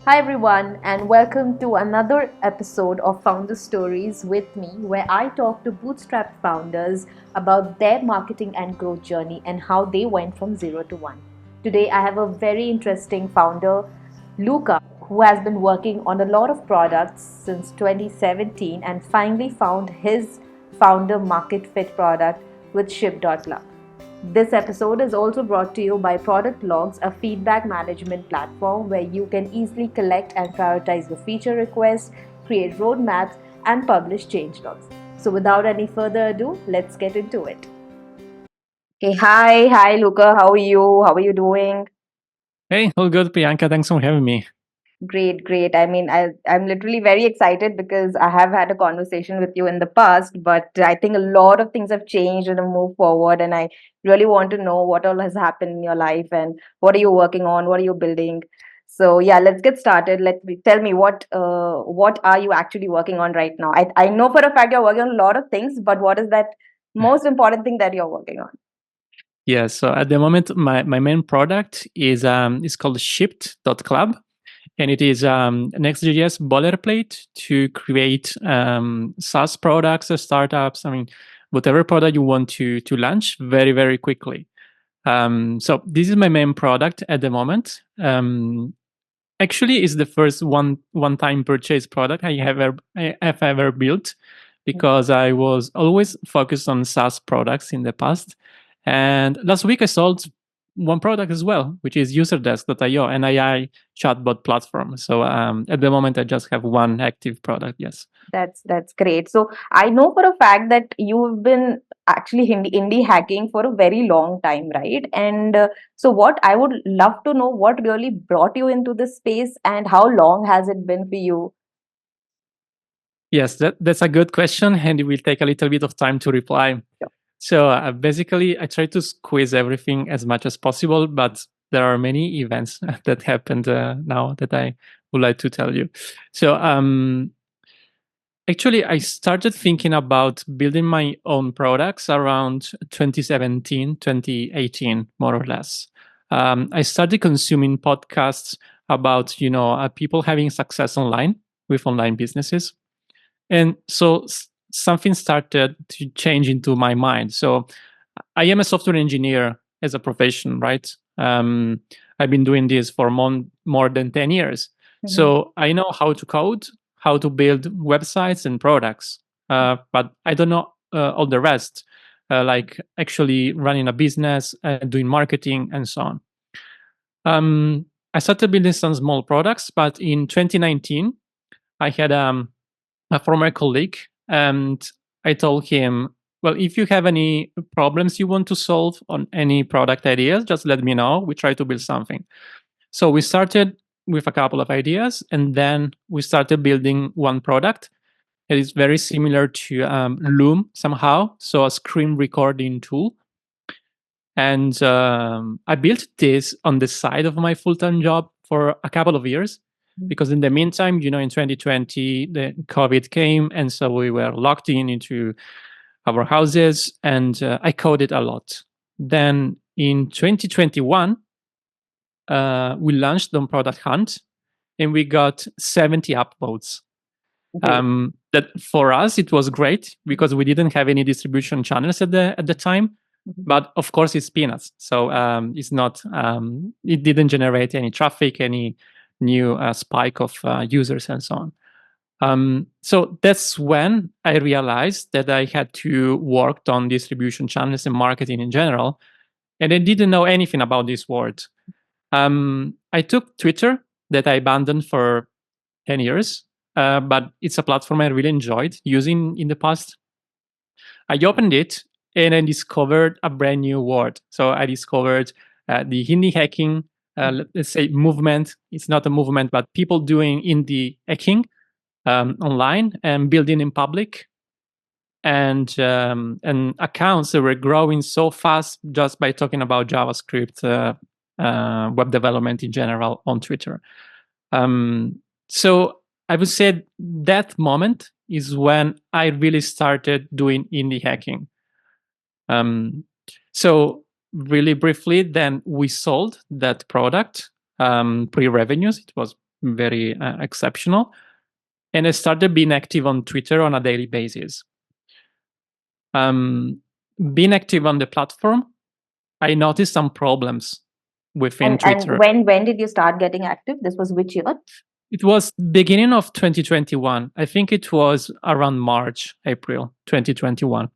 Hi, everyone, and welcome to another episode of Founder Stories with me, where I talk to bootstrap founders about their marketing and growth journey and how they went from zero to one. Today, I have a very interesting founder, Luca, who has been working on a lot of products since 2017 and finally found his founder market fit product with Shipped.club. This episode is also brought to you by Product Logs, a feedback management platform where you can easily collect and prioritize your feature requests, create roadmaps, and publish change logs. So, without any further ado, let's get into it. Okay, hi, Luca. How are you? How are you doing? Hey, all good, Priyanka. Thanks for having me. Great, great. I'm literally very excited because I have had a conversation with you in the past, but I think a lot of things have changed and have moved forward. And I really want to know what all has happened in your life and what are you working on? What are you building? So yeah, let's get started. Tell me what are you actually working on right now? I know for a fact you're working on a lot of things, but what is that most important thing that you're working on? Yeah, so at the moment, my main product is called Shipped.club, and it is next.js BoilerPlate to create SaaS products, startups. I mean, whatever product you want to launch very quickly. So this is my main product at the moment. Actually, it's the first one time purchase product I have ever built because I was always focused on SaaS products in the past. And last week I sold one product as well, which is UserDesk.io, an AI chatbot platform. So at the moment I just have one active product. Yes. That's great. So I know for a fact that you've been actually indie hacking for a very long time, right? And so what I would love to know what really brought you into this space and how long has it been for you? Yes, that's a good question, and it will take a little bit of time to reply. Sure. So basically, I try to squeeze everything as much as possible, but there are many events that happened now that I would like to tell you. So actually, I started thinking about building my own products around 2017, 2018, more or less. I started consuming podcasts about people having success online with online businesses, and so something started to change into my mind. So I am a software engineer as a profession, right? I've been doing this for more than 10 years. Mhm. So I know how to code, how to build websites and products, but I don't know all the rest, like actually running a business, doing marketing, and so on. I started building some small products, but in 2019, I had a former colleague, and I told him, well, if you have any problems you want to solve on any product ideas, just let me know. We try to build something. So we started with a couple of ideas, and then we started building one product. It is very similar to Loom somehow, so a screen recording tool. And I built this on the side of my full time job for a couple of years because in the meantime, in 2020, the COVID came. And so we were locked into our houses, and I coded a lot. Then in 2021, we launched on Product Hunt and we got 70 upvotes. Great. That for us it was great because we didn't have any distribution channels at the time, Mhm. but of course it's peanuts. So it's not it didn't generate any traffic, any new spike of users and so on. So that's when I realized that I had to work on distribution channels and marketing in general, and I didn't know anything about this world. I took Twitter, that I abandoned for 10 years, but it's a platform I really enjoyed using in the past. I opened it and I discovered a brand new world. So I discovered the indie hacking, let's say, movement. It's not a movement, but people doing indie hacking online and building in public. And accounts that were growing so fast just by talking about JavaScript, web development in general on Twitter. So I would say that moment is when I really started doing indie hacking. Um, so really briefly, then we sold that product pre-revenues. It was very exceptional. And I started being active on Twitter on a daily basis. Being active on the platform, I noticed some problems within And Twitter. when did you start getting active? This was which year? It was beginning of 2021. I think it was around March, April 2021.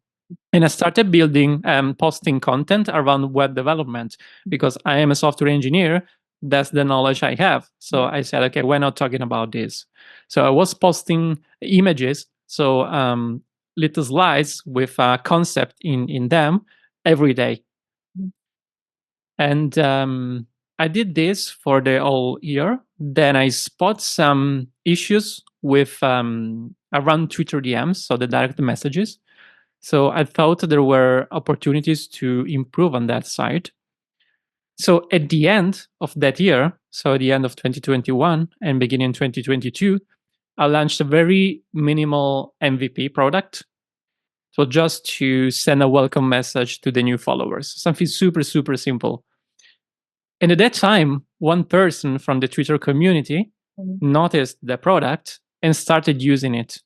And I started building, posting content around web development because I am a software engineer. That's the knowledge I have. So I said, okay, why not talking about this? So I was posting images, so little slides with a concept in them every day. And I did this for the whole year. Then I spot some issues with around Twitter DMs, so the direct messages. So I thought there were opportunities to improve on that side. So at the end of that year, so at the end of 2021 and beginning 2022, I launched a very minimal MVP product. So just to send a welcome message to the new followers, something super, super simple. And at that time, one person from the Twitter community noticed the product and started using it.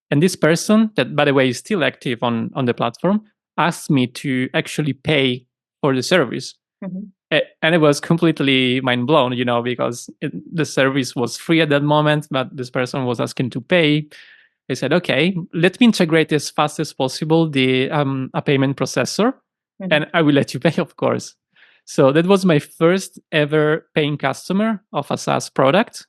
And this person, that by the way is still active on the platform, asked me to actually pay for the service. And it was completely mind blown, because the service was free at that moment, but this person was asking to pay. I said, okay, let me integrate as fast as possible the a payment processor, and I will let you pay, of course. So that was my first ever paying customer of a SaaS product.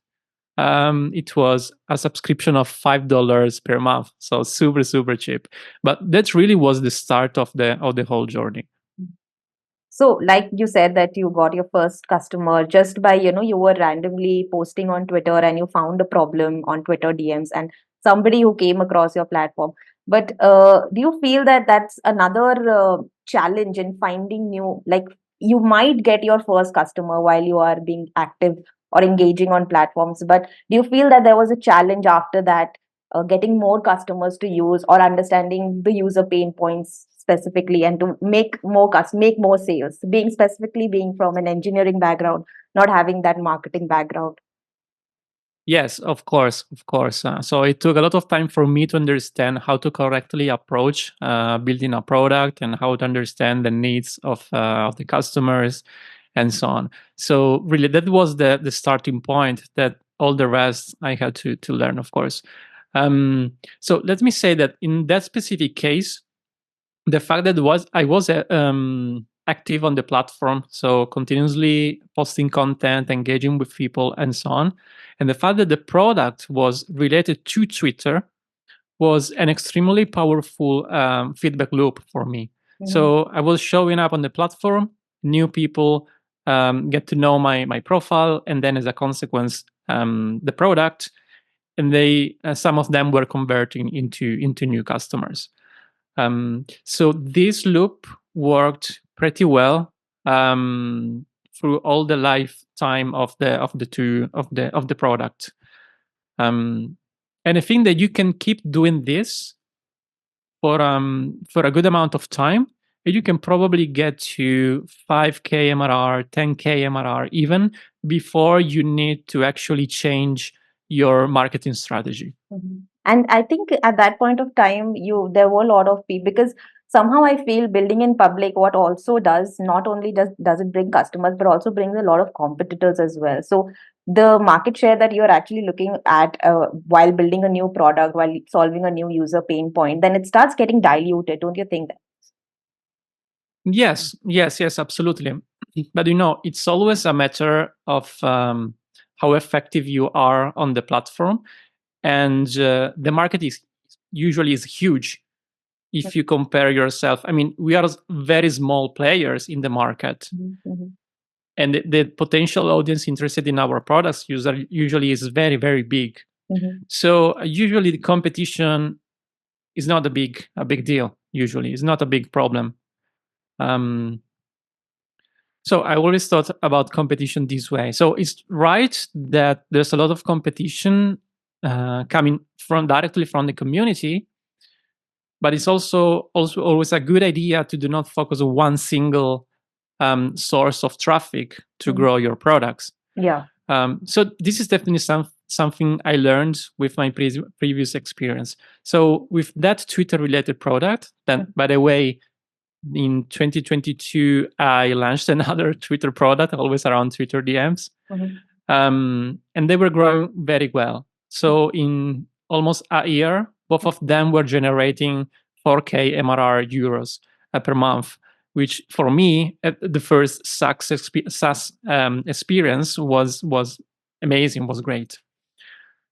It was a subscription of $5 per month, so super, super cheap. But that really was the start of the whole journey. So, like you said, that you got your first customer just by, you were randomly posting on Twitter and you found a problem on Twitter DMs and somebody who came across your platform. But do you feel that that's another challenge in finding new, like you might get your first customer while you are being active or engaging on platforms, but do you feel that there was a challenge after that, getting more customers to use or understanding the user pain points specifically and to make more sales, being from an engineering background, not having that marketing background? Yes, of course, of course. So it took a lot of time for me to understand how to correctly approach building a product and how to understand the needs of the customers and so on. So really, that was the starting point. That all the rest I had to learn, of course. So let me say that in that specific case, the fact that I was active on the platform, so continuously posting content, engaging with people, and so on, and the fact that the product was related to Twitter was an extremely powerful feedback loop for me. So I was showing up on the platform, new people get to know my profile, and then as a consequence, the product, and they some of them were converting into new customers. So this loop worked pretty well through all the lifetime of the product. And I think that you can keep doing this for a good amount of time. And you can probably get to 5K MRR, 10K MRR even before you need to actually change your marketing strategy. And I think at that point of time, there were a lot of people, because somehow I feel building in public, what also does, not only does it bring customers, but also brings a lot of competitors as well. So the market share that you're actually looking at while building a new product, while solving a new user pain point, then it starts getting diluted, don't you think? Yes, yes, yes, absolutely. But it's always a matter of how effective you are on the platform, and the market is usually is huge if you compare yourself. I mean, we are very small players in the market, and the potential audience interested in our products usually is very, very big. So usually the competition is not a big deal. Usually, it's not a big problem. So I always thought about competition this way. So it's right that there's a lot of competition coming from directly from the community, but it's also always a good idea to do not focus on one single source of traffic to grow your products. Yeah. So this is definitely something I learned with my previous experience. So with that Twitter related product, then by the way, in 2022, I launched another Twitter product, always around Twitter DMs. And they were growing very well. So in almost a year, both of them were generating 4K MRR euros per month, which for me, the first SaaS experience was amazing, was great.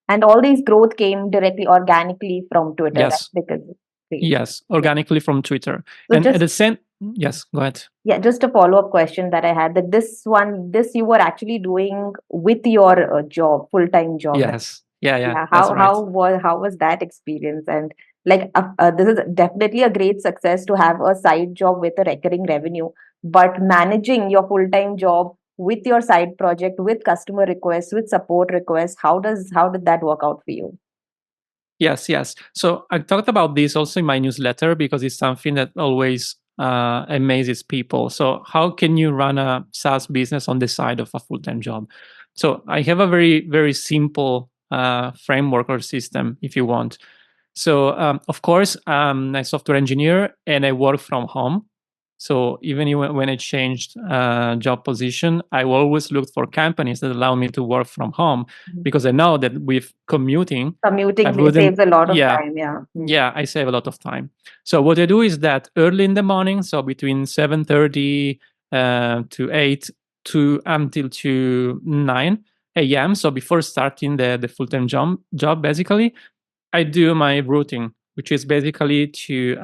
And all these growth came directly organically from Twitter, right? Yes. Because great. Yes, organically from Twitter. So And at just the same, yes, go ahead. yeah, just a follow-up question that I had, that this you were actually doing with your job, full-time job, right? Yes. Yeah, Yeah, that's right. how was that experience? And like this is definitely a great success to have a side job with a recurring revenue, but managing your full-time job with your side project, with customer requests, with support requests, how did that work out for you? Yes. So I talked about this also in my newsletter because it's something that always amazes people. So how can you run a SaaS business on the side of a full-time job? So I have a very simple framework or system, if you want. So of course, I'm a software engineer and I work from home. So even when I changed job position, I always looked for companies that allow me to work from home because I know that with commuting, I Commuting wouldn't. saves a lot of Yeah, time, yeah. yeah, I save a lot of time. So what I do is that early in the morning, so between 7:30 to 8 to until to 9 a.m. So before starting the full time job, basically, I do my routing, which is basically to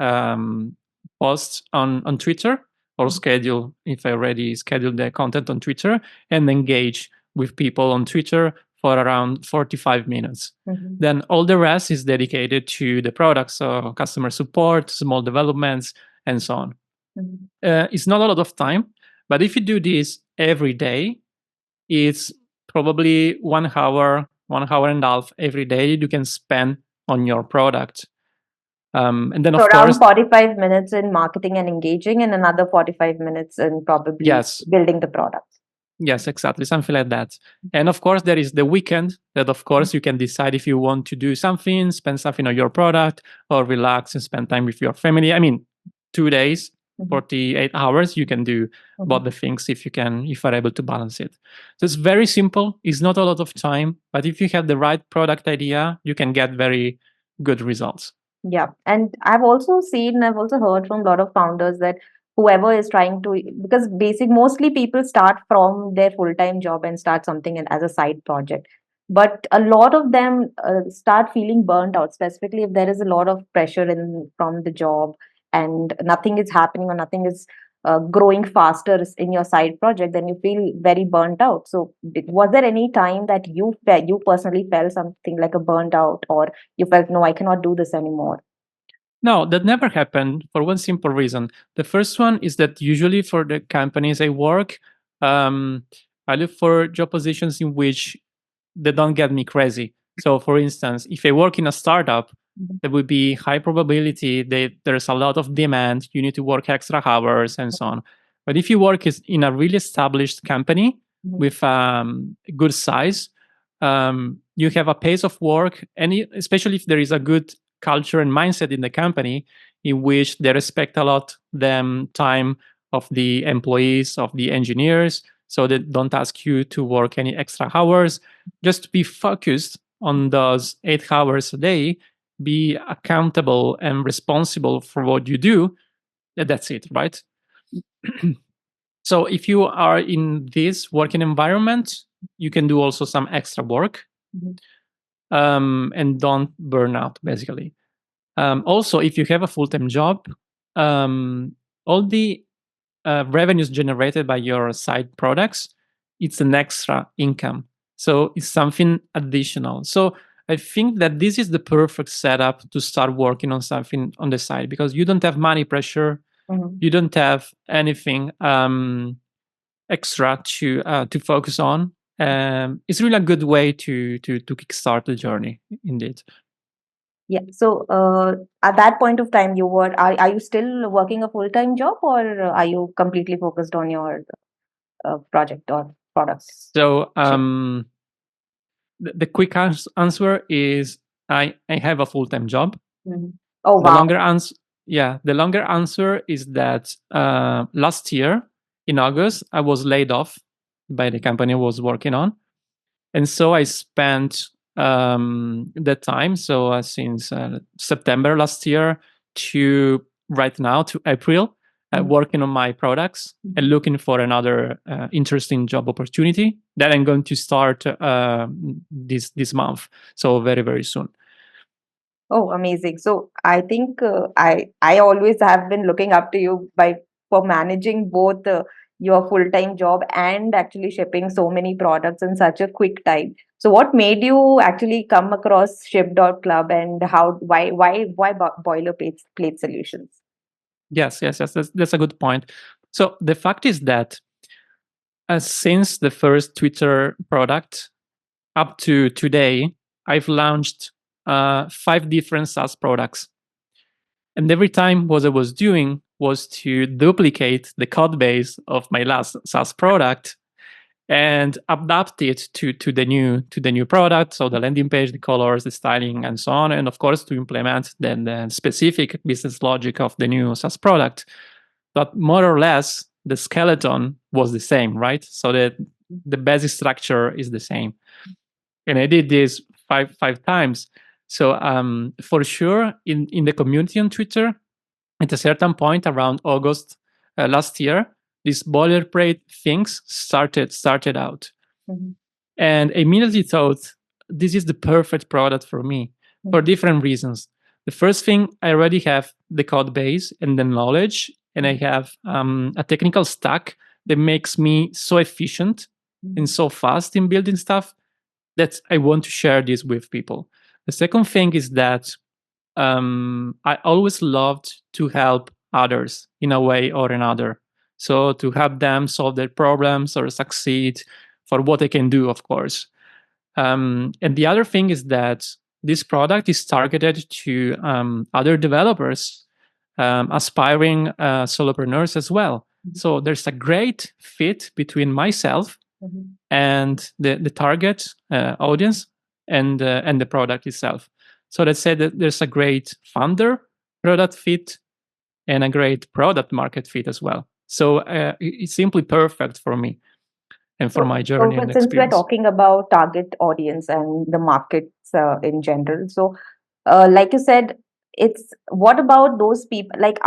post on Twitter or schedule if I already scheduled the content on Twitter and engage with people on Twitter for around 45 minutes. Then all the rest is dedicated to the product, so customer support, small developments, and so on. It's not a lot of time, but if you do this every day, it's probably 1 hour, 1 hour and a half every day you can spend on your product. And then, So of around course, 45 minutes in marketing and engaging, and another 45 minutes in probably yes, building the product. yes, exactly, something like that. And of course, there is the weekend that, of course, you can decide if you want to do something, spend something on your product, or relax and spend time with your family. I mean, 2 days, 48 hours, you can do both the things if you're able to balance it. So it's very simple. It's not a lot of time, but if you have the right product idea, you can get very good results. Yeah. And I've also heard from a lot of founders that whoever is trying to, because mostly people start from their full-time job and start something as a side project. But a lot of them start feeling burnt out, specifically if there is a lot of pressure from the job and nothing is happening or nothing is growing faster in your side project, then you feel very burnt out. So, was there any time that you personally felt something like a burnt out, or you felt, no, I cannot do this anymore? No, that never happened for one simple reason. The first one is that usually for the companies I work, um, I look for job positions in which they don't get me crazy. So, for instance, if I work in a startup, there would be high probability that there's a lot of demand. You need to work extra hours and so on. But if you work in a really established company with good size, you have a pace of work, and especially if there is a good culture and mindset in the company in which they respect a lot the time of the employees, of the engineers, so they don't ask you to work any extra hours. Just be focused on those 8 hours a day, be accountable and responsible for what you do. That's it, right? So if you are in this working environment, you can do also some extra work and don't burn out, basically. Also, if you have a full-time job, all the revenues generated by your side products, it's an extra income. So it's something additional. So I think that this is the perfect setup to start working on something on the side because you don't have money pressure, you don't have anything extra to focus on. It's really a good way to kickstart the journey, indeed. Yeah. So, at that point of time, are you still working a full-time job, or are you completely focused on your project or? product? So Ship. the quick answer is I have a full-time job. Mhm. Oh The wow. longer answer, yeah, the longer answer is that last year in August I was laid off by the company I was working on, and so I spent that time, so since September last year to right now to April, working on my products and looking for another interesting job opportunity that I'm going to start this month, so very very soon. Oh, amazing. So I think I always have been looking up to you by for managing both your full-time job and actually shipping so many products in such a quick time. So what made you actually come across Shipped.club, and how why BoilerPlate plate solutions? Yes. That's a good point. So the fact is that since the first Twitter product up to today, I've launched 5 different SaaS products. And every time what I was doing was to duplicate the code base of my last SaaS product and adapt it to the new product. So the landing page, the colors, the styling, and so on. And of course, to implement then the specific business logic of the new SaaS product. But more or less, the skeleton was the same, right? So that the basic structure is the same. And I did this five times. So for sure, in the community on Twitter, at a certain point around August last year, these boilerplate things started out, and I immediately thought this is the perfect product for me for different reasons. The first thing, I already have the code base and the knowledge, and I have a technical stack that makes me so efficient and so fast in building stuff that I want to share this with people. The second thing is that I always loved to help others in a way or another. So to help them solve their problems or succeed for what I can do, of course. And the other thing is that this product is targeted to other developers, aspiring solopreneurs as well. So there's a great fit between myself and the target audience and the product itself. So let's say that there's a great founder product fit and a great product market fit as well. So it's simply perfect for me and for my So, journey and but since we're experience. talking about target audience and the markets in general, so like you said, it's what about those people? Like,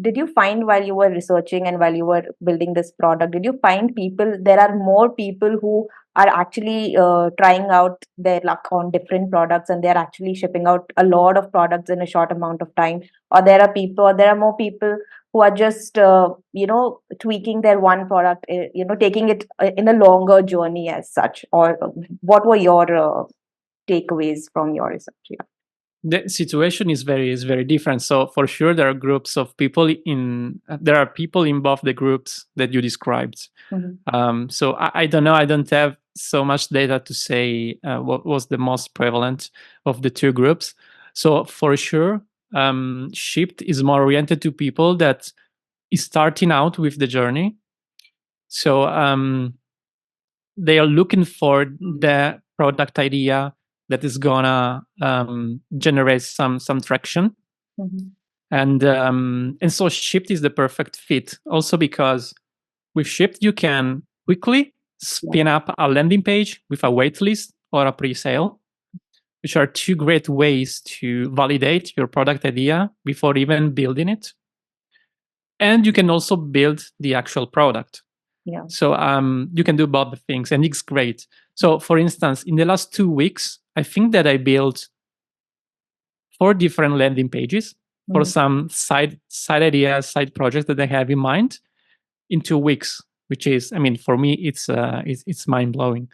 did you find while you were researching and while you were building this product, did you find there are more people who are actually trying out their luck on different products, and they're actually shipping out a lot of products in a short amount of time? Or there are more people who are just tweaking their one product, taking it in a longer journey as such? Or what were your takeaways from your research? Yeah. The situation is very different. So for sure there are groups of people there are people in both the groups that you described. So I don't know, I don't have so much data to say what was the most prevalent of the two groups. So for sure, Shipped is more oriented to people that is starting out with the journey. So they are looking for the product idea that is gonna generate some traction, and so Shipped is the perfect fit. Also because with Shipped you can quickly spin up a landing page with a waitlist or a pre-sale, which are two great ways to validate your product idea before even building it. And you can also build the actual product. Yeah. So you can do both the things, and it's great. So for instance, in the last 2 weeks, I think that I built 4 different landing pages for some side ideas, side projects that I have in mind in 2 weeks, which is, I mean, for me, it's mind blowing.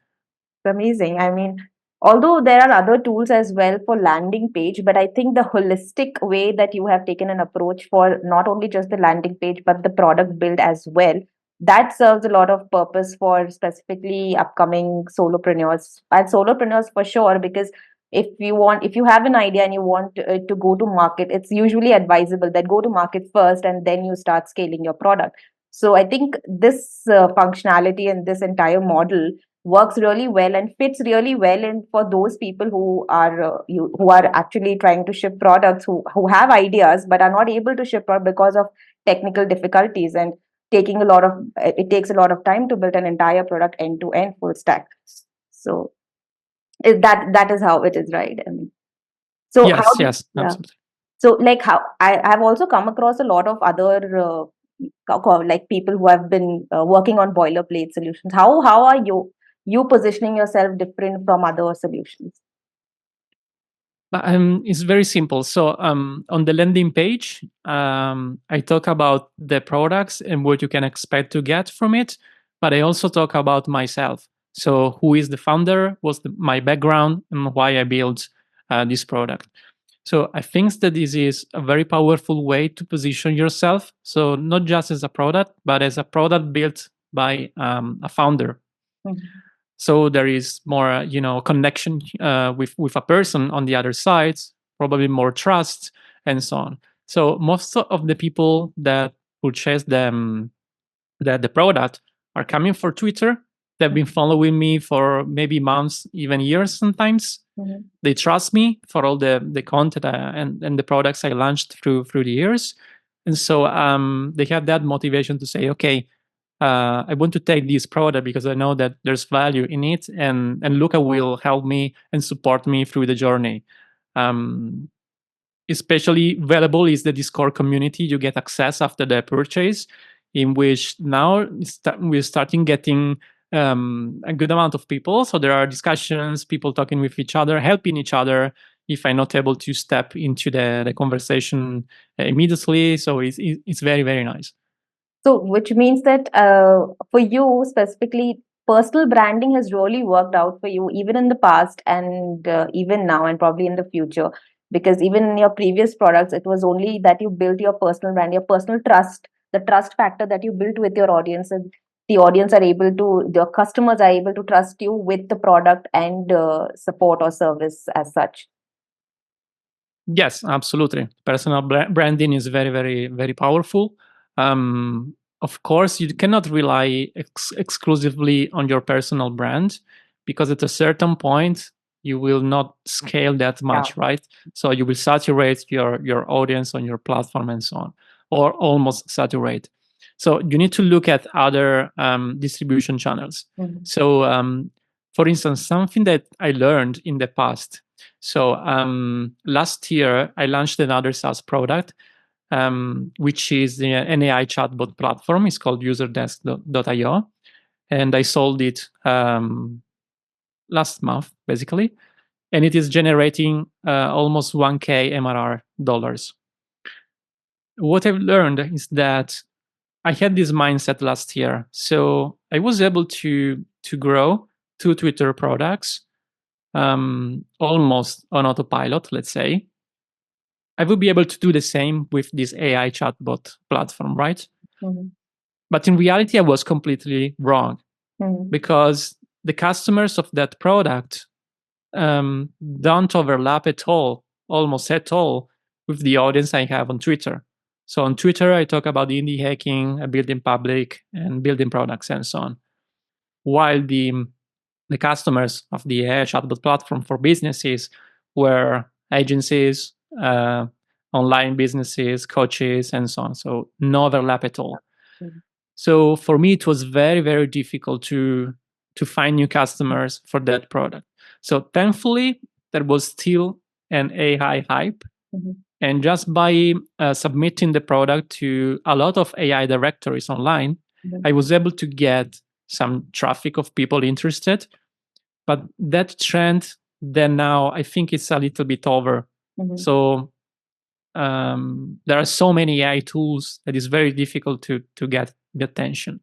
Amazing. I mean, although there are other tools as well for landing page, but I think the holistic way that you have taken an approach for not only just the landing page, but the product build as well, that serves a lot of purpose for specifically upcoming solopreneurs and solopreneurs for sure. Because if you have an idea and you want to go to market, it's usually advisable that go to market first and then you start scaling your product. So I think this functionality and this entire model works really well and fits really well in for those people who are who are actually trying to ship products, who have ideas but are not able to ship out because of technical difficulties, and taking a lot of it takes a lot of time to build an entire product end to end full stack. So that is how it is, right? I mean, so how Yes, do, yes, yeah. absolutely. So like how I have also come across a lot of other like people who have been working on boilerplate solutions. How are you positioning yourself different from other solutions? It's very simple. So on the landing page, I talk about the products and what you can expect to get from it, but I also talk about myself. So who is the founder? What's my background and why I built this product? So I think that this is a very powerful way to position yourself. So not just as a product, but as a product built by a founder. Mhm. So there is more connection with a person on the other side, probably more trust and so on. So most of the people that purchase the product are coming for Twitter. They've been following me for maybe months, even years sometimes. Mhm. They trust me for all the content and the products I launched through the years. And so they have that motivation to say, okay, I want to take this product because I know that there's value in it, and Luca will help me and support me through the journey. Um, Especially valuable is the Discord community. You get access after the purchase, in which now we're starting getting a good amount of people. So there are discussions, people talking with each other, helping each other if I'm not able to step into the conversation immediately. So it's very, very nice. So, which means that for you specifically, personal branding has really worked out for you, even in the past and even now, and probably in the future. Because even in your previous products, it was only that you built your personal brand, your personal trust, the trust factor that you built with your audience, and the audience are able to, your customers are able to trust you with the product and support or service as such. Yes, absolutely. Personal branding is very, very, very powerful. Of course, you cannot rely exclusively on your personal brand because at a certain point you will not scale that Yeah. much, right? So you will saturate your audience on your platform and so on, or almost saturate. So you need to look at other distribution channels. Mhm. So, for instance, something that I learned in the past, so last year, I launched another SaaS product, which is an AI chatbot platform. It's called userdesk.io. And I sold it last month, basically. And it is generating almost 1K MRR dollars. What I've learned is that I had this mindset last year. So I was able to grow two Twitter products almost on autopilot, let's say. I would be able to do the same with this AI chatbot platform, right? Mhm. But in reality, I was completely wrong Mhm. because the customers of that product don't overlap at all, almost at all, with the audience I have on Twitter. So on Twitter, I talk about indie hacking, building public, and building products and so on. While the customers of the AI chatbot platform for businesses were agencies, uh, online businesses, coaches, and so on. So no overlap at all. Mhm. So for me, it was very, very difficult to find new customers for that product. So thankfully, there was still an AI hype, Mhm. and just by submitting the product to a lot of AI directories online, Mhm. I was able to get some traffic of people interested. But that trend, then now I think it's a little bit over. Mhm. So there are so many AI tools that it's very difficult to get the attention.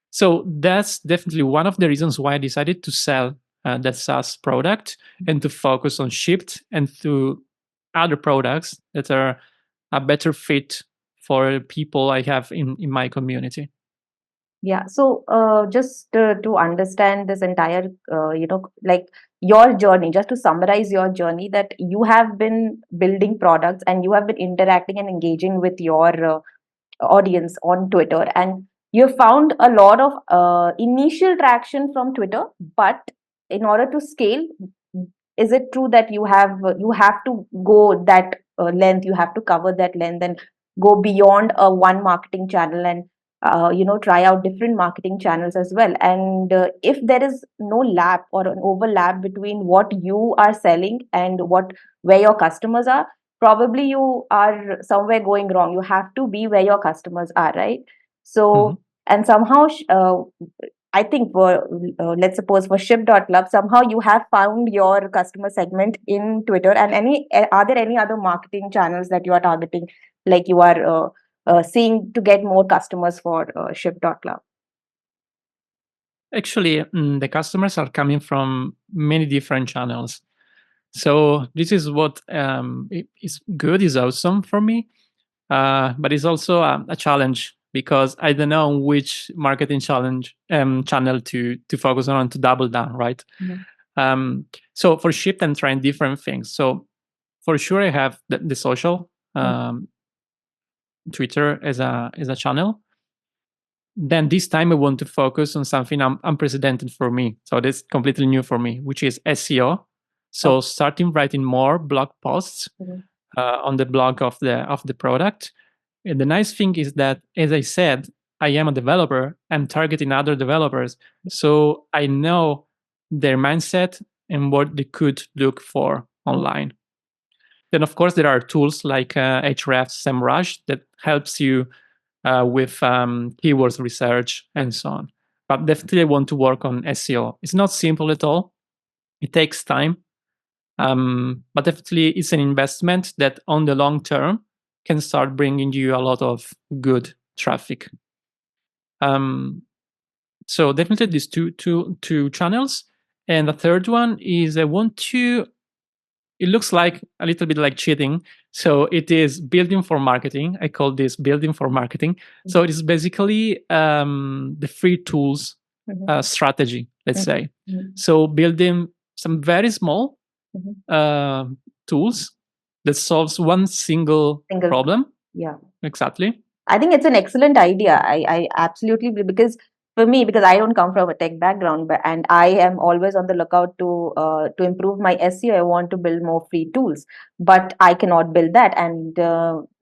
So that's definitely one of the reasons why I decided to sell that SaaS product and to focus on Shipped and to other products that are a better fit for people I have in my community. Yeah. So, just to understand this entire, like your journey, just to summarize your journey, that you have been building products and you have been interacting and engaging with your audience on Twitter, and you found a lot of initial traction from Twitter. But in order to scale, is it true that you have to go that length, you have to cover that length and go beyond a one marketing channel, and try out different marketing channels as well? And if there is no lap or an overlap between what you are selling and what where your customers are, probably you are somewhere going wrong. You have to be where your customers are, right? Mhm. So, and somehow I think for let's suppose for Shipped.club, somehow you have found your customer segment in Twitter. And are there any other marketing channels that you are targeting, like you are seeing to get more customers for Shipped.club? Actually, the customers are coming from many different channels. So this is what is good, is awesome for me, but it's also a challenge because I don't know which marketing channel to focus on, to double down, right? Mhm. So for Shift, I'm trying different things. So for sure, I have the social Twitter as a channel. Then this time I want to focus on something unprecedented for me. So that's completely new for me, which is SEO. So Oh. starting writing more blog posts Mhm. on the blog of the product. And the nice thing is that, as I said, I am a developer. I'm targeting other developers, so I know their mindset and what they could look for online. Then, of course, there are tools like Hrefs, SEMrush that helps you with keywords research and so on. But definitely, I want to work on SEO. It's not simple at all. It takes time, but definitely, it's an investment that, on the long term, can start bringing you a lot of good traffic. Um, so definitely, these two channels, and the third one is I want to, it looks like a little bit like cheating. So it is building for marketing. I call this building for marketing. So it is basically the free tools Mhm. strategy, let's Mhm. say. Mhm. So building some very small Mhm. uh, tools that solves one single Single. problem. Yeah. Exactly. I think it's an excellent idea. I absolutely because for me, because I don't come from a tech background, but and I am always on the lookout to improve my SEO. I want to build more free tools, but I cannot build that, and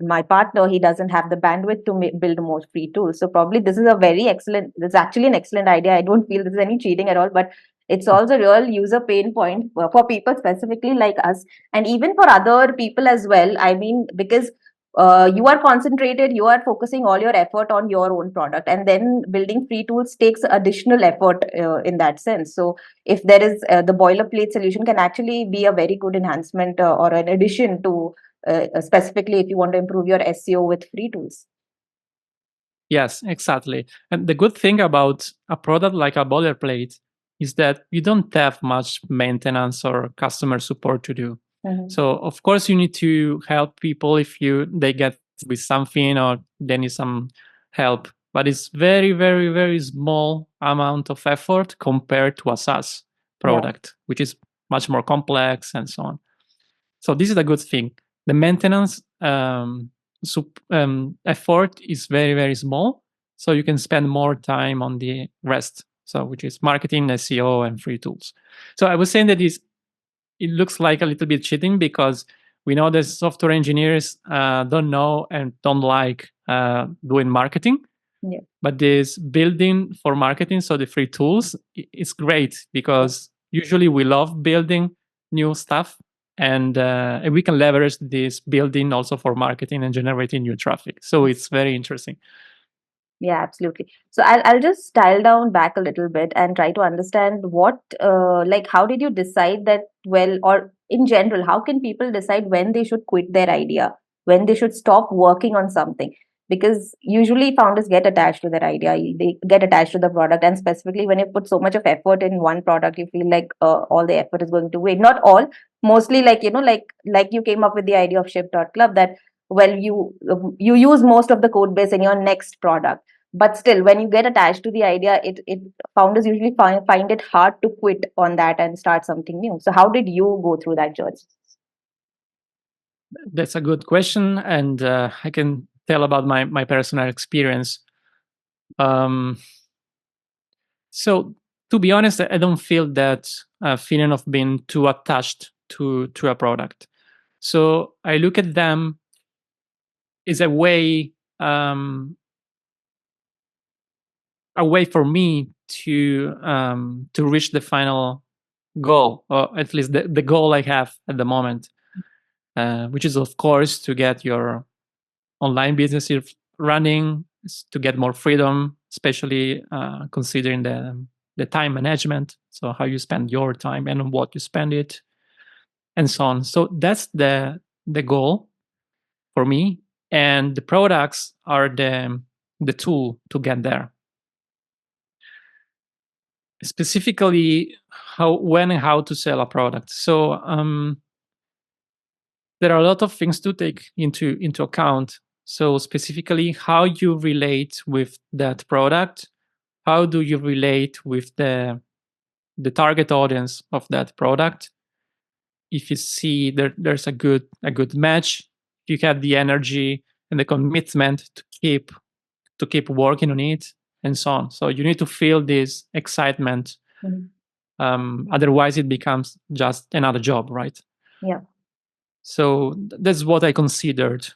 my partner, he doesn't have the bandwidth to build more free tools. So probably this is a very excellent. This is actually an excellent idea. I don't feel this is any cheating at all, but it's also a real user pain point for people specifically like us, and even for other people as well. I mean, because you are concentrated, you are focusing all your effort on your own product, and then building free tools takes additional effort in that sense. So if there is the boilerplate solution can actually be a very good enhancement or an addition to specifically if you want to improve your SEO with free tools. Yes, exactly. And the good thing about a product like a boilerplate is that you don't have much maintenance or customer support to do. Mhm. So of course you need to help people if they get with something or they need some help. But it's very, very, very small amount of effort compared to a SaaS Yeah. product, which is much more complex and so on. So this is a good thing. The maintenance effort is very, very small, so you can spend more time on the rest. So which is marketing, SEO, and free tools. So I was saying that it looks like a little bit cheating because we know that software engineers don't know and don't like doing marketing. Yeah. But this building for marketing, so the free tools, is great because usually we love building new stuff, and we can leverage this building also for marketing and generating new traffic. So it's very interesting. Yeah, absolutely. So I'll just dial down back a little bit and try to understand what like how did you decide that, well, or in general, how can people decide when they should quit their idea, when they should stop working on something? Because usually founders get attached to their idea, they get attached to the product, and specifically when you put so much of effort in one product, you feel like all the effort is going to waste. Not all, mostly, like like you came up with the idea of Shipped.club, that well you use most of the code base in your next product, but still when you get attached to the idea, it founders usually find it hard to quit on that and start something new. So how did you go through that journey? That's a good question, and I can tell about my personal experience. Um, so to be honest, I don't feel that feeling of being too attached to a product. So I look at them as a way for me to reach the final goal, or at least the goal I have at the moment, which is of course to get your online business running, to get more freedom, especially considering the time management. So how you spend your time and on what you spend it, and so on. So that's the goal for me, and the products are the tool to get there. Specifically, when and how to sell a product. So there are a lot of things to take into account. So specifically, how you relate with that product, how do you relate with the target audience of that product. If you see there's a good match, if you have the energy and the commitment to keep working on it, and so on. So you need to feel this excitement. Otherwise, it becomes just another job, right? Yeah. So that's what I considered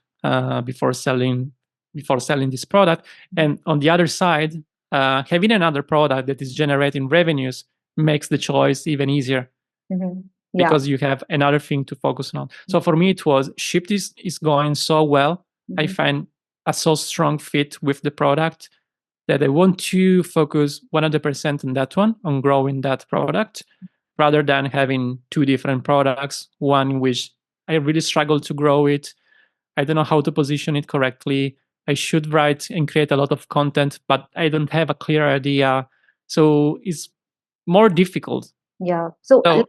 before selling this product. And on the other side, having another product that is generating revenues makes the choice even easier. Yeah. Because you have another thing to focus on. So for me, it was Shipped is going so well. I find a so strong fit with the product that I want to focus 100% on that one, on growing that product, rather than having two different products, one in which I really struggle to grow it. I don't know how to position it correctly. I should write and create a lot of content, but I don't have a clear idea. So it's more difficult. Yeah. So, So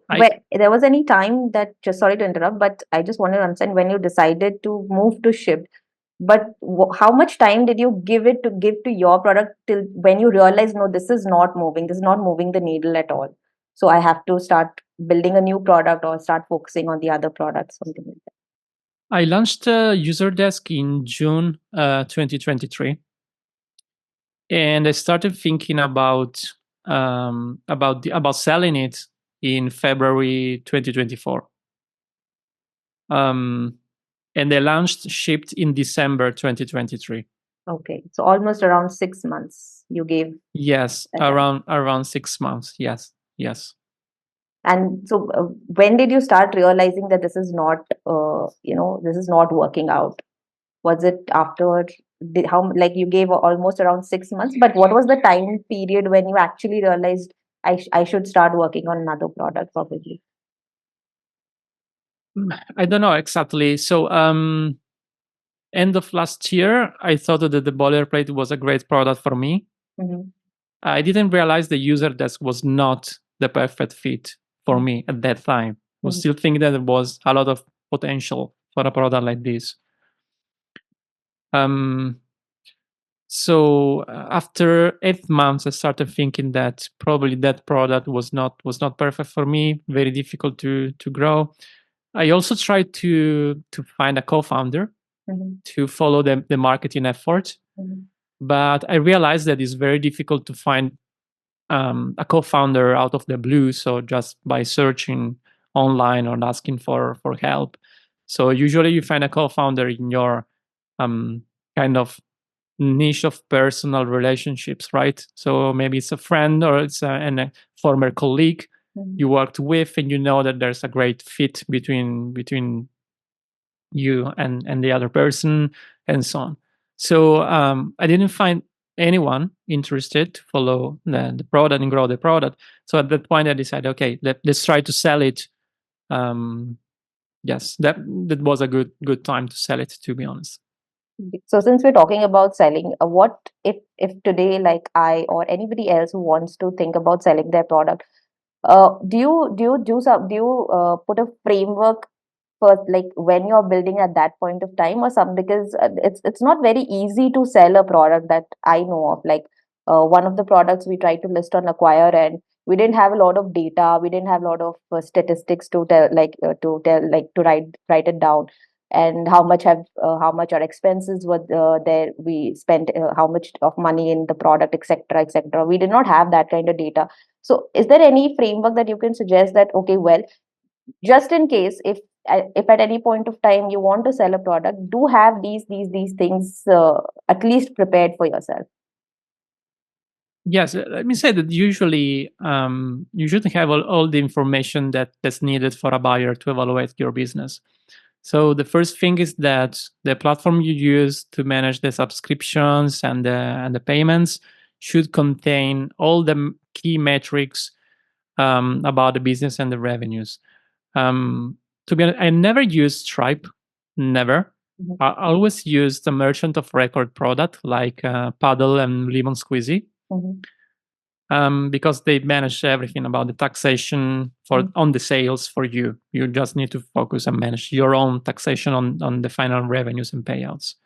there was any time that, just sorry to interrupt, but I just wanted to understand when you decided to move to Shipped, but how much time did you give to your product till when you realized, no, this is not moving the needle at all. So I have to start building a new product or start focusing on the other products, something like that. I launched User Desk in June 2023, and I started thinking about selling it in February 2024. And they launched Shipped in December 2023. Okay. So almost around 6 months you gave Yes, that time. around 6 months. Yes. And so, when did you start realizing that this is not, this is not working out? Was it after, how, like, you gave almost around 6 months, but what was the time period when you actually realized I should start working on another product, probably? I don't know exactly. So end of last year, I thought that the BoilerPlate was a great product for me. Mm-hmm. I didn't realize the User Desk was not the perfect fit for me at that time. I was still thinking that there was a lot of potential for a product like this. So after 8 months, I started thinking that probably that product was not perfect for me. Very difficult to grow. I also tried to find a co-founder to follow the marketing effort, but I realized that it's very difficult to find a co-founder out of the blue. So just by searching online or asking for help. So usually you find a co-founder in your kind of niche of personal relationships, right? So maybe it's a friend or it's a former colleague you worked with, and you know that there's a great fit between you and the other person, and so on. So I didn't find anyone interested to follow the product and grow the product. So at that point, I decided, okay, let's try to sell it. Yes, that was a good time to sell it, to be honest. So since we're talking about selling, what if today, like I or anybody else who wants to think about selling their product, do you put a framework first, like when you're building at that point of time, or some, because it's not very easy to sell a product that I know of. Like, one of the products we tried to list on Acquire, and we didn't have a lot of data, we didn't have a lot of statistics to tell, like to write it down. and how much our expenses were there. We spent how much of money in the product, etc., etc. We did not have that kind of data. So, is there any framework that you can suggest that, okay, well, just in case, if at any point of time you want to sell a product, do have these things at least prepared for yourself. Yes, let me say that usually you should have all the information that's needed for a buyer to evaluate your business. So the first thing is that the platform you use to manage the subscriptions and the payments should contain all the key metrics about the business and the revenues. To be honest, I never used Stripe, never. Mhm. I always used a merchant of record product like Paddle and Lemon Squeezy, Mhm. because they manage everything about the taxation for Mhm. on the sales for you. You just need to focus and manage your own taxation on the final revenues and payouts.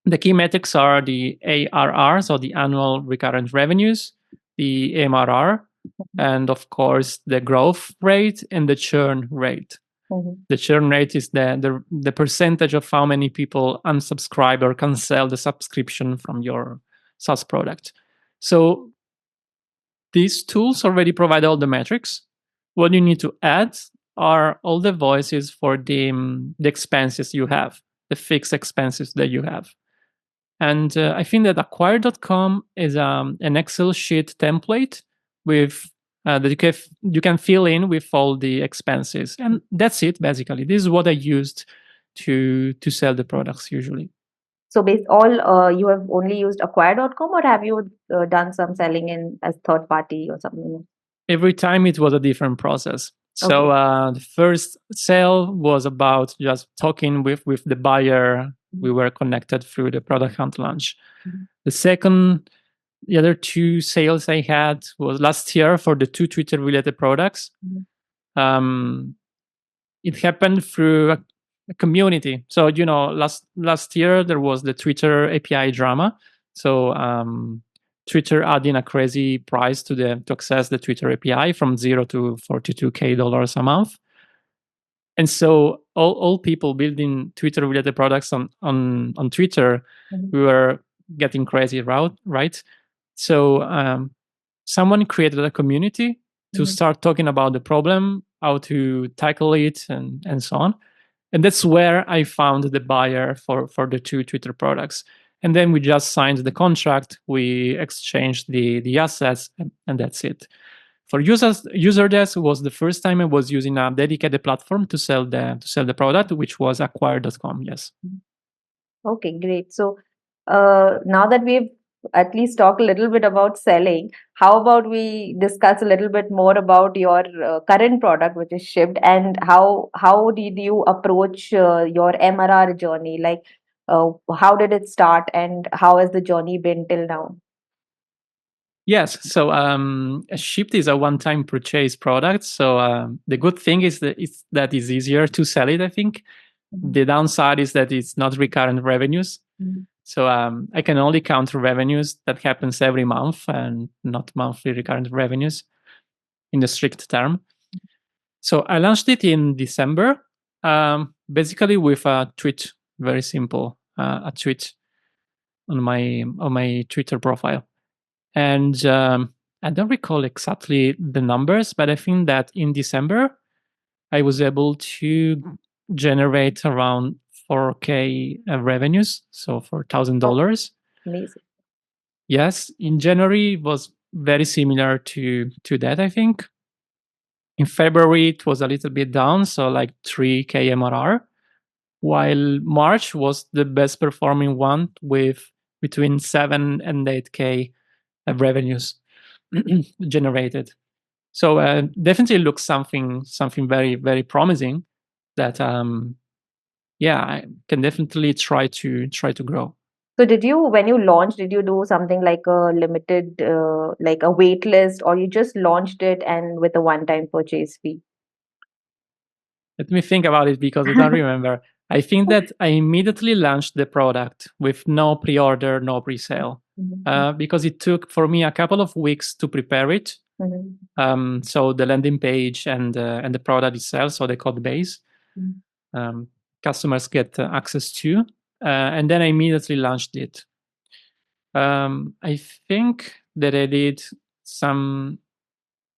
The key metrics are the ARR, so the annual recurrent revenues, the MRR, and of course the growth rate and the churn rate. Mhm. The churn rate is the percentage of how many people unsubscribe or cancel the subscription from your SaaS product. So these tools already provide all the metrics. What you need to add are all the voices for the expenses you have, the fixed expenses that you have. And I think that acquire.com is an Excel sheet template with that you can fill in with all the expenses, and that's it basically. This is what I used to sell the products usually. So, all you have only used acquire.com, or have you done some selling in as third party or something? Every time it was a different process. So Okay. the first sale was about just talking with the buyer. We Mhm. were connected through the product hunt launch. Mhm. The second, the other two sales I had was last year for the two Twitter related products. Mhm. Um, it happened through a community. So last year there was the Twitter API drama. So Twitter adding a crazy price to access the Twitter API from $0 to $42K a month. And so all people building Twitter related products on Twitter, Mhm. we were getting crazy, right? So someone created a community to Mhm. start talking about the problem, how to tackle it, and so on. And that's where I found the buyer for the two Twitter products. And then we just signed the contract, we exchanged the assets, and that's it. For user desk was the first time I was using a dedicated platform to sell the product, which was acquire.com. Yes. Okay, great. So, now that we've at least talked a little bit about selling, how about we discuss a little bit more about your current product, which is Shipped, and how did you approach your MRR journey? Like, how did it start, and how has the journey been till now? Yes. So a Shipped is a one-time purchase product. So the good thing is that it's easier to sell it, I think. Mhm. The downside is that it's not recurrent revenues. Mhm. So I can only count revenues that happens every month and not monthly recurrent revenues in the strict term. So I launched it in December, basically with a tweet, very simple, a tweet on my Twitter profile. And I don't recall exactly the numbers, but I think that in December I was able to generate around 4K revenues, so Oh, $4,000. amazing. Yes, in January was very similar to that, I think. In February it was a little bit down, so like 3K MRR, while March was the best performing one with between 7 and 8K revenues generated. So definitely looks something very very promising that yeah, I can definitely try to grow. So, when you launched, did you do something like a limited, like a wait list, or you just launched it and with a one-time purchase fee? Let me think about it because I don't remember. I think that I immediately launched the product with no pre-order, no pre-sale, Mhm. because it took for me a couple of weeks to prepare it. Mhm. So the landing page and the product itself, so the code base. Mhm. Um, customers get access to. And then I immediately launched it. I think that I did some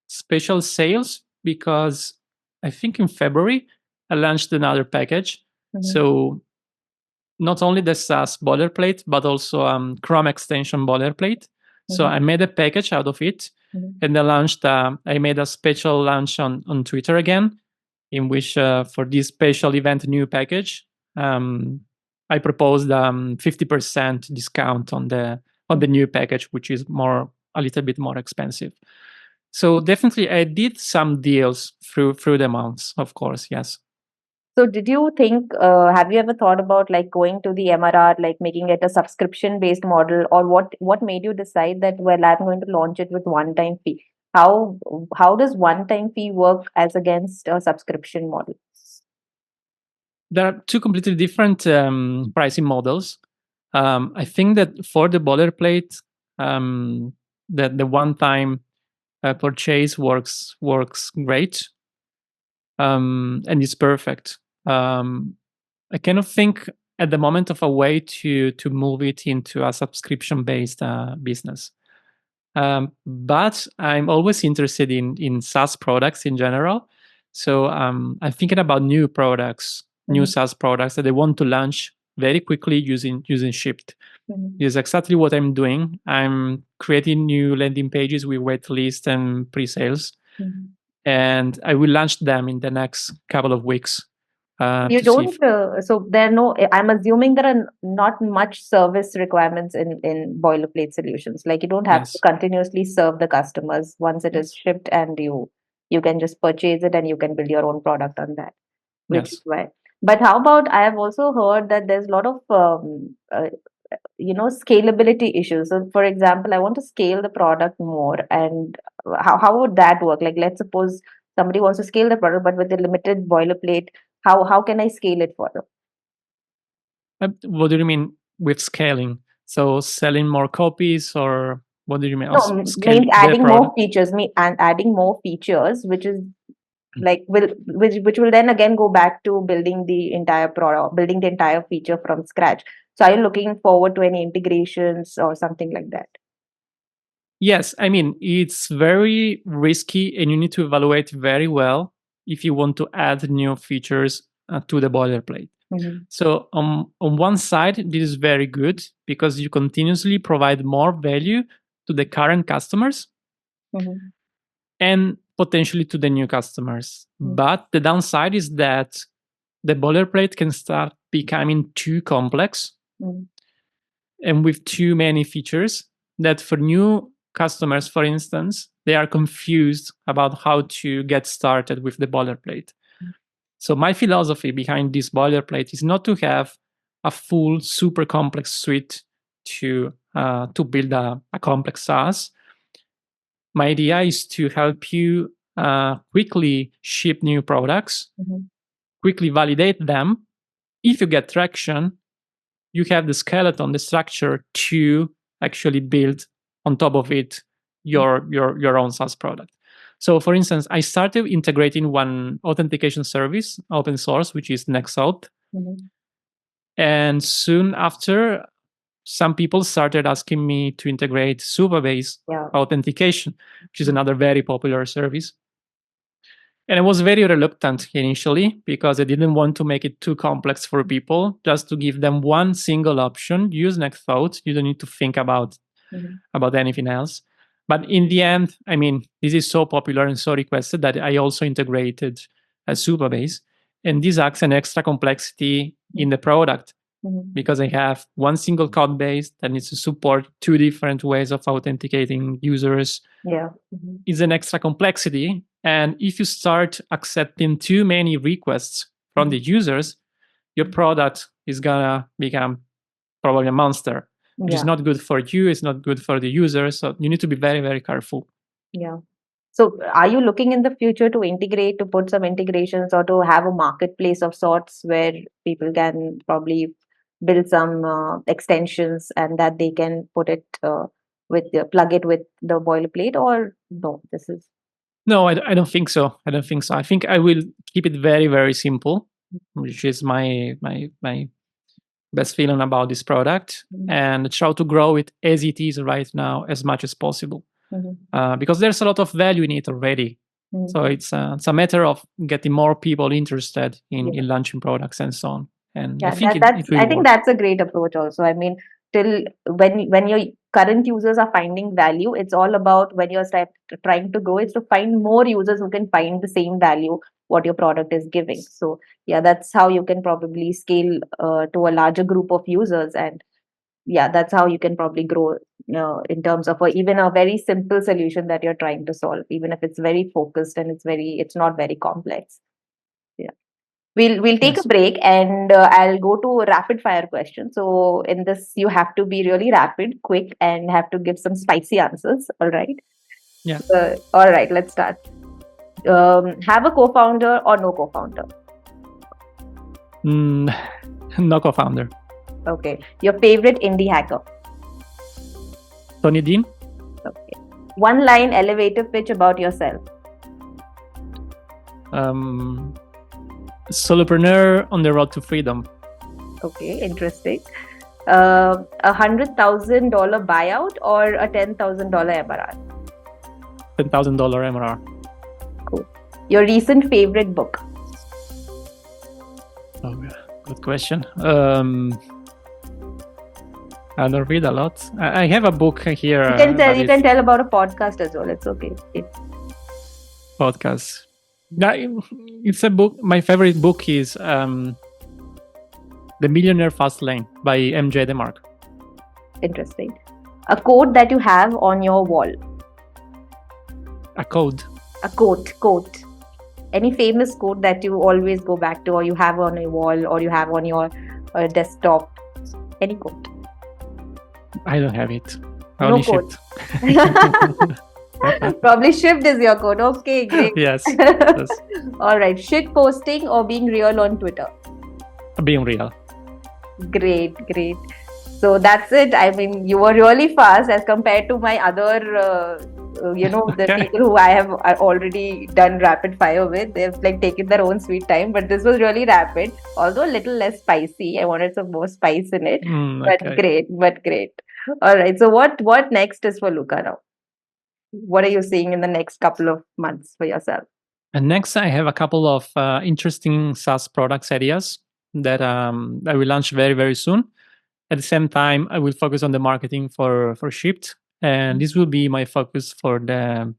special sales because I think in February I launched another package. Mm-hmm. So not only the SaaS boilerplate, but also Chrome extension boilerplate. So Mm-hmm. I made a package out of it, Mm-hmm. and I launched. I made a special launch on Twitter again, in which for this special event new package, um, I proposed 50% discount on the new package, which is a little bit more expensive. So definitely, I did some deals through the months, of course. Yes. So did you think, have you ever thought about like going to the MRR, like making it a subscription based model, or what made you decide that, well, I'm going to launch it with one time fee? How how does one time fee work as against a subscription model? There are two completely different pricing models. I think that for the boilerplate, the one-time purchase works great, and it's perfect. I cannot think at the moment of a way to move it into a subscription-based business. But I'm always interested in SaaS products in general. So I'm thinking about new Mhm, SaaS products that I want to launch very quickly using Shipped. mhm, This is exactly what I'm doing. I'm creating new landing pages with waitlist and pre-sales, mhm. and I will launch them in the next couple of weeks You to see if don't, so there are no, I'm assuming there are not much service requirements in boilerplate solutions. Like you don't have to yes, continuously serve the customers once it is yes, shipped, and you can just purchase it and you can build your own product on that, which is yes. why. But how about, I have also heard that there's a lot of scalability issues. So for example, I want to scale the product more, and how would that work? Like let's suppose somebody wants to scale the product but with a limited boilerplate, how can I scale it for them? What do you mean with scaling? So selling more copies, or what do you mean? No, Scale means the adding more product? features, me and adding more features, which is like which will then again go back to building the entire product, building the entire feature from scratch. So are you looking forward to any integrations or something like that? Yes, I mean, it's very risky and you need to evaluate very well if you want to add new features to the boilerplate. Mm-hmm. So, on one side, this is very good because you continuously provide more value to the current customers Mm-hmm. and potentially to the new customers. But the downside is that the boilerplate can start becoming too complex Mm-hmm. and with too many features that for new customers, for instance, they are confused about how to get started with the boilerplate. So my philosophy behind this boilerplate is not to have a full super complex suite to build a complex SaaS. My idea is to help you quickly ship new products, Mm-hmm. quickly validate them. If you get traction, you have the skeleton, the structure to actually build on top of it your own SaaS product. So, for instance, I started integrating one authentication service, open source, which is Nextcloud, Mm-hmm. and soon after, some people started asking me to integrate Supabase Yeah. authentication, which is another very popular service. And I was very reluctant initially because I didn't want to make it too complex for people, just to give them one single option. Use Nextcloud. You don't need to think Mm-hmm. about anything else. But in the end, I mean, this is so popular and so requested that I also integrated a Supabase. And this adds an extra complexity in the product Mm-hmm. because I have one single code base that needs to support two different ways of authenticating users. Yeah. Mm-hmm. Is an extra complexity. And if you start accepting too many requests from the users, your product is gonna become probably a monster, which is Yeah. not good for you, it's not good for the user. So you need to be very, very careful. Yeah. So are you looking in the future to integrate, to put some integrations, or to have a marketplace of sorts where people can probably build some extensions and that they can put it plug it with the boilerplate, or no, this is. No, I don't think so. I don't think so. I think I will keep it very, very simple. which is my best feeling about this product, and try to grow it as it is right now as much as possible, because there's a lot of value in it already. So it's a matter of getting more people interested in launching products and so on. And I Yeah, think that's it will I think work. that's a great approach also. I mean, till when your current users are finding value, it's all about when you're trying to grow, is to find more users who can find the same value what your product is giving. So yeah, that's how you can probably scale to a larger group of users, and yeah, that's how you can probably grow in terms of even a very simple solution that you're trying to solve, even if it's very focused and it's not very complex. Yeah. We'll take a Yes. break, and I'll go to rapid fire questions. So in this, you have to be really rapid, quick, and have to give some spicy answers. All right. Yeah. All right. Let's start. Have a co-founder or no co-founder? No co-founder. Okay. Your favorite indie hacker? Tony Dean. Okay. One line elevator pitch about yourself. Solopreneur on the road to freedom. Okay. Interesting. $100,000 buyout or a $10,000 MRR? $10,000 MRR. Cool. Your recent favorite book? Oh, yeah. Good question. I don't read a lot. I have a book here. You can tell about a podcast as well. It's okay. Podcast. Yeah, it's a book. My favorite book is The Millionaire Fast Lane by MJ DeMark. Interesting. A quote that you have on your wall. A code. A quote. Any famous quote that you always go back to, or you have on your wall, or you have on your desktop? Any quote? I don't have it. No quote. Probably Shipped is your code. Okay, great. Yes. All right. Shit posting or being real on Twitter? Being real. Great. So that's it. I mean, you were really fast as compared to my other, the people who I have already done rapid fire with. They've like taken their own sweet time, but this was really rapid. Although a little less spicy. I wanted some more spice in it. But great. All right. So what next is for Luca now? What are you seeing in the next couple of months for yourself? And next, I have a couple of interesting SaaS products ideas that I will launch very, very soon. At the same time, I will focus on the marketing for Shipped, and this will be my focus for the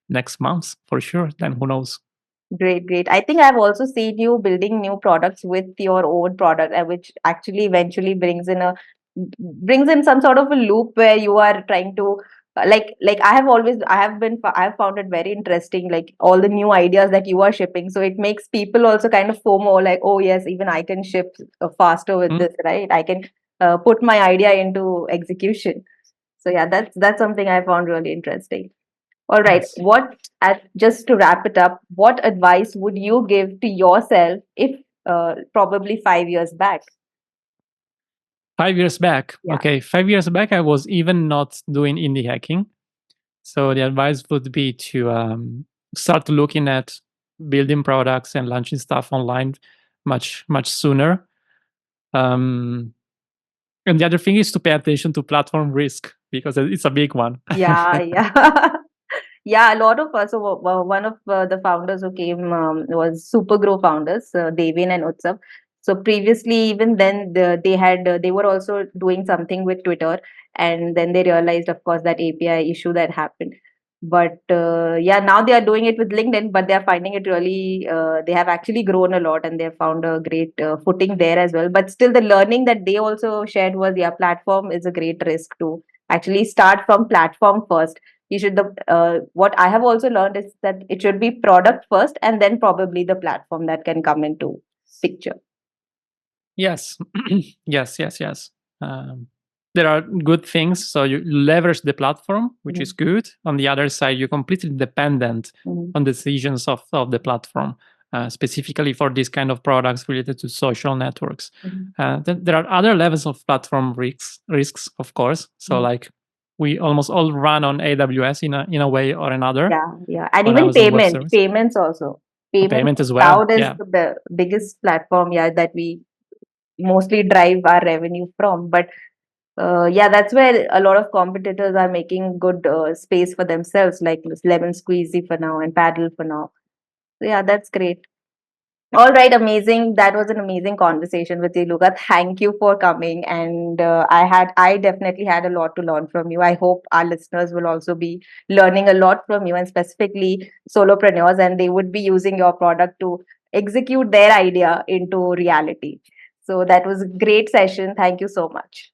next months for sure. Then who knows? Great. I think I've also seen you building new products with your own product, which actually eventually brings in some sort of a loop where you are trying to I have found it very interesting, like all the new ideas that you are shipping. So it makes people also kind of FOMO, like, oh yes, even I can ship faster with this, right? I can put my idea into execution. So yeah, that's something I found really interesting. All right. Yes. Just to wrap it up, what advice would you give to yourself if probably 5 years back? 5 years back. Yeah. Okay. 5 years back, I was even not doing indie hacking. So the advice would be to start looking at building products and launching stuff online much, much sooner. And the other thing is to pay attention to platform risk because it's a big one. Yeah. Yeah, a lot of us. So one of the founders who came was Supergrow founders, Devin and Utsav. So previously, even then, they were also doing something with Twitter, and then they realized, of course, that API issue that happened. But yeah, now they are doing it with LinkedIn, but they are finding it really. They have actually grown a lot, and they have found a great footing there as well. But still, the learning that they also shared was, yeah, platform is a great risk to actually start from platform first. You should what I have also learned is that it should be product first, and then probably the platform that can come into picture. Yes. Yes. There are good things. So you leverage the platform, which is good. On the other side, you're completely dependent on decisions of the platform, specifically for these kind of products related to social networks. There are other levels of platform risks, of course. So like we almost all run on AWS in a way or another. Yeah. And even payments also. Payment Payment as well. cloud is Yeah. the biggest platform, yeah, that we mostly drive our revenue from. But yeah, that's where a lot of competitors are making good space for themselves, like Lemon Squeezy for now and Paddle for now. So yeah, that's great. All right, amazing. That was an amazing conversation with you, Luca. Thank you for coming. And I definitely had a lot to learn from you. I hope our listeners will also be learning a lot from you, and specifically solopreneurs, and they would be using your product to execute their idea into reality. So that was a great session. Thank you so much.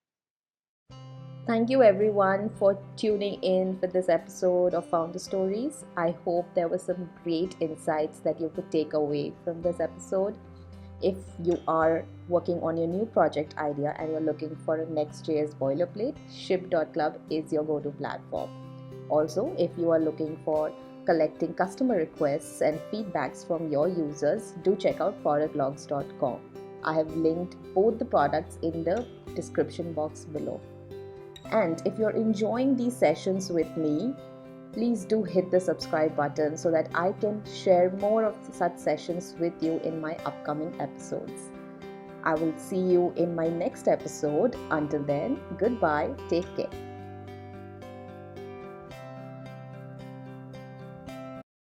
Thank you everyone for tuning in for this episode of Founder Stories. I hope there were some great insights that you could take away from this episode. If you are working on your new project idea and you're looking for a next.js boilerplate, Shipped.club is your go-to platform. Also, if you are looking for collecting customer requests and feedbacks from your users, do check out productlogs.com. I have linked both the products in the description box below. And if you're enjoying these sessions with me, please do hit the subscribe button so that I can share more of such sessions with you in my upcoming episodes. I will see you in my next episode. Until then, goodbye, take care.